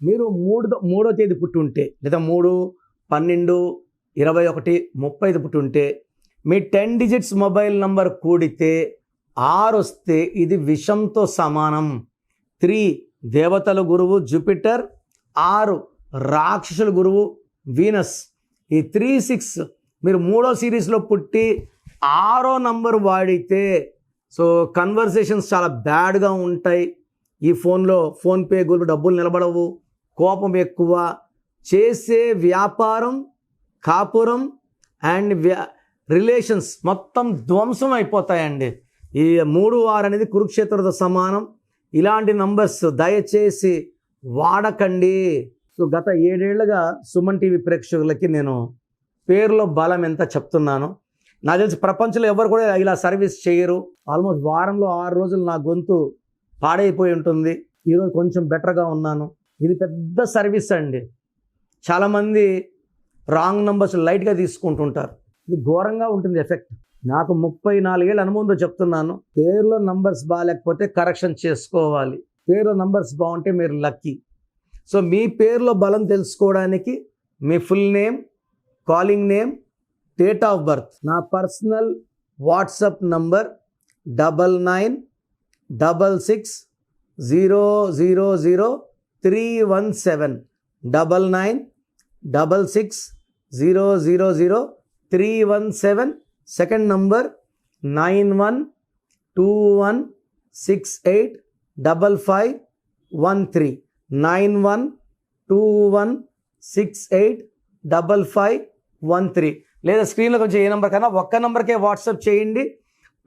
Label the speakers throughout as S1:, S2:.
S1: మీరు మూడో తేదీ పుట్టి ఉంటే లేదా 3, 12, 21, 35 పుట్టి ఉంటే మీ 10 డిజిట్స్ మొబైల్ నంబర్ కూడితే 6 వస్తే ఇది విషంతో సమానం. 3 దేవతల గురువు జూపిటర్, 6 రాక్షసుల గురువు వీనస్. ఈ 3, 6 మీరు 3వ సిరీస్లో పుట్టి 6వ నంబర్ వాడితే సో కన్వర్సేషన్స్ చాలా బ్యాడ్గా ఉంటాయి. ఈ ఫోన్పే గూగుల్ డబ్బులు నిలబడవు, కోపం ఎక్కువ, చేసే వ్యాపారం, కాపురం అండ్ రిలేషన్స్ మొత్తం ధ్వంసం అయిపోతాయండి. ఈ 3, 6 అనేది కురుక్షేత్రతో సమానం. ఇలాంటి నంబర్స్ దయచేసి వాడకండి. సో గత 7 ఏళ్లుగా సుమన్ టీవీ ప్రేక్షకులకి నేను పేరులో బలం ఎంత చెప్తున్నాను. నాకు తెలిసి ప్రపంచంలో ఎవరు కూడా ఇలా సర్వీస్ చేయరు. ఆల్మోస్ట్ వారంలో 6 రోజులు నా గొంతు పాడైపోయి ఉంటుంది. ఈరోజు కొంచెం బెటర్గా ఉన్నాను. ఇది పెద్ద సర్వీస్ అండి. చాలామంది రాంగ్ నంబర్స్ లైట్గా తీసుకుంటుంటారు. ఇది ఘోరంగా ఉంటుంది ఎఫెక్ట్. నాకు 34 ఏళ్ళ అనుభవంతో చెప్తున్నాను. పేరులో నంబర్స్ బాగాలేకపోతే కరెక్షన్ చేసుకోవాలి. పేరులో నంబర్స్ బాగుంటే మీరు లక్కీ. సో మీ పేరులో బలం తెలుసుకోవడానికి మీ full name, calling name, date of birth, నా personal WhatsApp number 9966000317 9966000317. Second number 9121685513 9121685513. లేదా స్క్రీన్లో కొంచెం ఏ నెంబర్ కన్నా ఒక్క నెంబర్కే వాట్సాప్ చేయండి.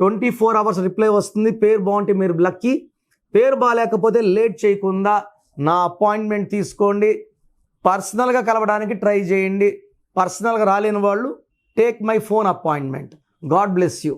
S1: 24 అవర్స్ రిప్లై వస్తుంది. పేరు బాగుంటే మీరు లక్కీ. పేరు బాగాలేకపోతే లేట్ చేయకుండా నా అపాయింట్మెంట్ తీసుకోండి. పర్సనల్గా కలవడానికి ట్రై చేయండి. పర్సనల్గా రాలేని వాళ్ళు take my phone appointment. God bless you.